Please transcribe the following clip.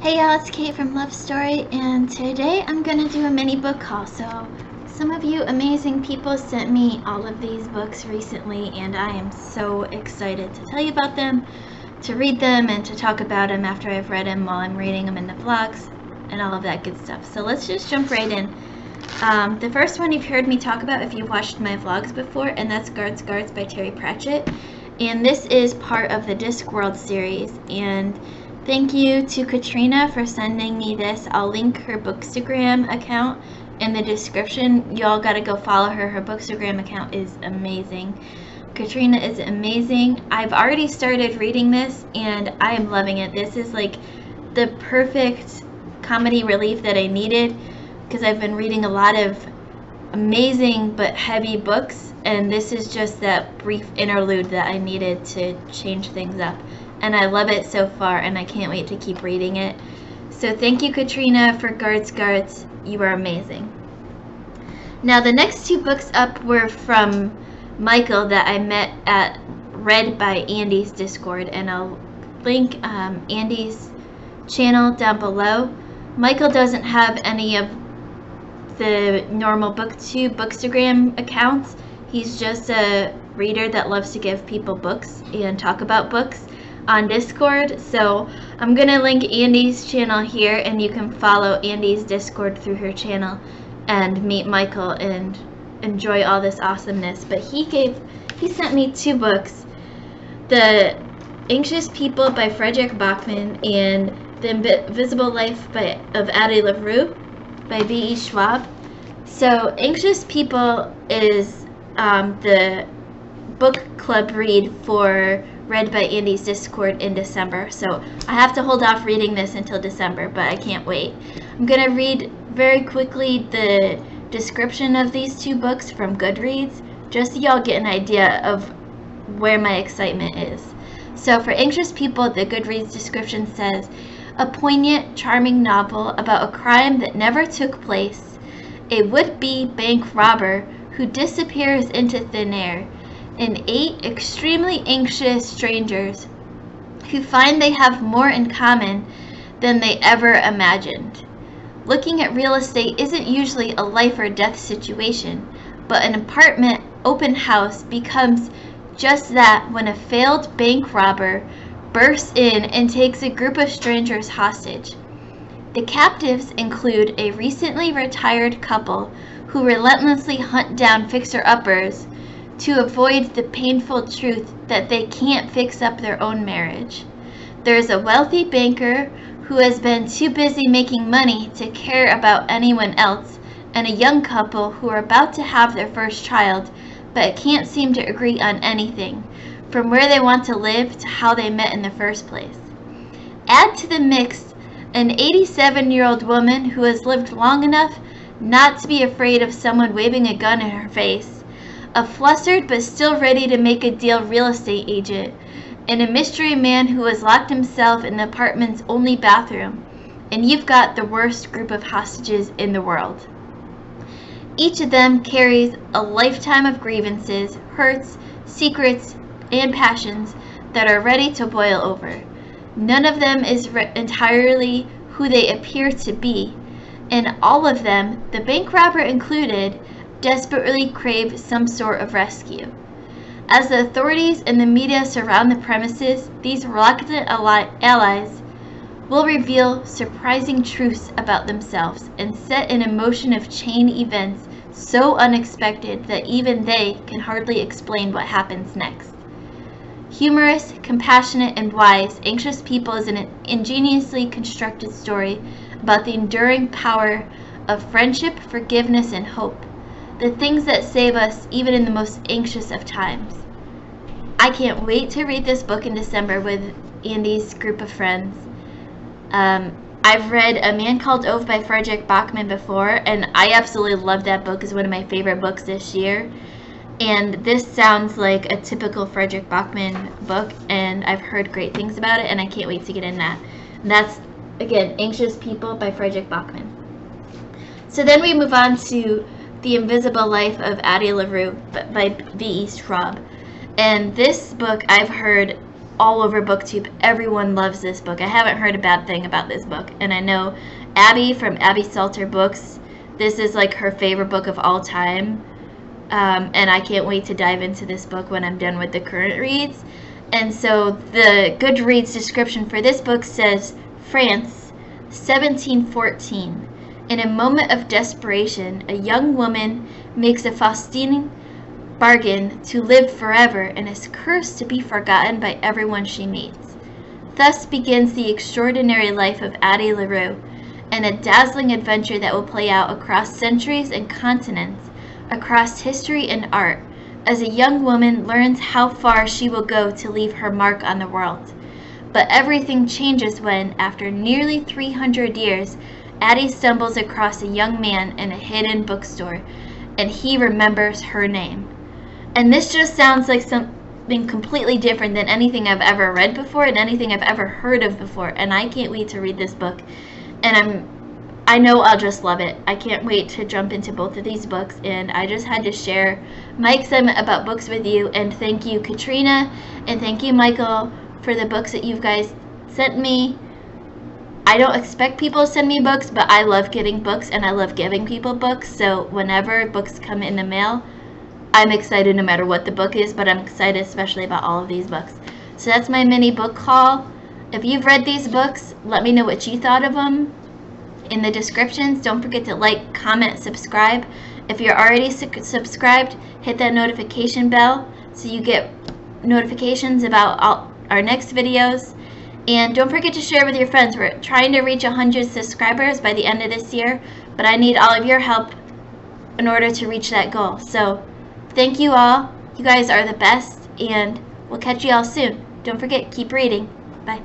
Hey y'all, it's Kate from LoveStory, and today I'm gonna do a mini book haul. So, some of you amazing people sent me all of these books recently, and I am so excited to tell you about them, to read them, and to talk about them after I've read them while I'm reading them in the vlogs, and all of that good stuff. So let's just jump right in. The first one you've heard me talk about if you've watched my vlogs before, and that's Guards by Terry Pratchett. And this is part of the Discworld series, and thank you to Katrina for sending me this. I'll link her Bookstagram account in the description. Y'all gotta go follow her. Her Bookstagram account is amazing. Katrina is amazing. I've already started reading this and I am loving it. This is like the perfect comedy relief that I needed because I've been reading a lot of amazing but heavy books, and this is just that brief interlude that I needed to change things up. And I love it so far, and I can't wait to keep reading it. So thank you, Katrina, for Guards. You are amazing. Now, the next two books up were from Mykel that I met at Read by Addies Discord, and I'll link Andy's channel down below. Mykel doesn't have any of the normal BookTube Bookstagram accounts. He's just a reader that loves to give people books and talk about books on Discord. So I'm gonna link Andy's channel here, and you can follow Andy's Discord through her channel and meet Mykel and enjoy all this awesomeness. But he sent me two books, The Anxious People by Fredrik Backman and The Invisible Life of Addie LaRue by V.E. Schwab. So Anxious People is the book club read for Read by Andy's Discord in December. So I have to hold off reading this until December, but I can't wait. I'm going to read very quickly the description of these two books from Goodreads, just so y'all get an idea of where my excitement is. So for Anxious People, the Goodreads description says, a poignant, charming novel about a crime that never took place, a would-be bank robber who disappears into thin air, and 8 extremely anxious strangers who find they have more in common than they ever imagined. Looking at real estate isn't usually a life or death situation, but an apartment open house becomes just that when a failed bank robber bursts in and takes a group of strangers hostage. The captives include a recently retired couple who relentlessly hunt down fixer-uppers to avoid the painful truth that they can't fix up their own marriage. There is a wealthy banker who has been too busy making money to care about anyone else, and a young couple who are about to have their first child but can't seem to agree on anything, from where they want to live to how they met in the first place. Add to the mix an 87-year-old woman who has lived long enough not to be afraid of someone waving a gun in her face, a flustered but still ready to make a deal real estate agent, and a mystery man who has locked himself in the apartment's only bathroom, and you've got the worst group of hostages in the world. Each of them carries a lifetime of grievances, hurts, secrets, and passions that are ready to boil over. None of them is entirely who they appear to be, and all of them, the bank robber included, desperately crave some sort of rescue. As the authorities and the media surround the premises, these reluctant allies will reveal surprising truths about themselves and set in motion of chain events so unexpected that even they can hardly explain what happens next. Humorous, compassionate, and wise, Anxious People is an ingeniously constructed story about the enduring power of friendship, forgiveness, and hope, the things that save us even in the most anxious of times. I can't wait to read this book in December with Andy's group of friends. I've read A Man Called Ove by Fredrik Backman before, and I absolutely love that book. It's one of my favorite books this year. And this sounds like a typical Fredrik Backman book, and I've heard great things about it, and I can't wait to get in that. And that's, again, Anxious People by Fredrik Backman. So then we move on to The Invisible Life of Addie LaRue by V.E. Schwab. And this book I've heard all over BookTube. Everyone loves this book. I haven't heard a bad thing about this book. And I know Abby from Abby Salter Books, this is like her favorite book of all time. And I can't wait to dive into this book when I'm done with the current reads. And so the Goodreads description for this book says, France, 1714. In a moment of desperation, a young woman makes a Faustine bargain to live forever and is cursed to be forgotten by everyone she meets. Thus begins the extraordinary life of Addie LaRue, and a dazzling adventure that will play out across centuries and continents, across history and art, as a young woman learns how far she will go to leave her mark on the world. But everything changes when, after nearly 300 years, Addie stumbles across a young man in a hidden bookstore, and he remembers her name. And this just sounds like something completely different than anything I've ever read before and anything I've ever heard of before, and I can't wait to read this book. And I know I'll just love it. I can't wait to jump into both of these books, and I just had to share my excitement about books with you, and thank you Katrina, and thank you Mykel for the books that you guys sent me. I don't expect people to send me books, but I love getting books and I love giving people books, so whenever books come in the mail, I'm excited no matter what the book is, but I'm excited especially about all of these books. So that's my mini book haul. If you've read these books, let me know what you thought of them in the descriptions. Don't forget to like, comment, subscribe. If you're already subscribed, hit that notification bell so you get notifications about all our next videos. And don't forget to share with your friends. We're trying to reach 100 subscribers by the end of this year, but I need all of your help in order to reach that goal. So thank you all. You guys are the best, and we'll catch you all soon. Don't forget, keep reading. Bye.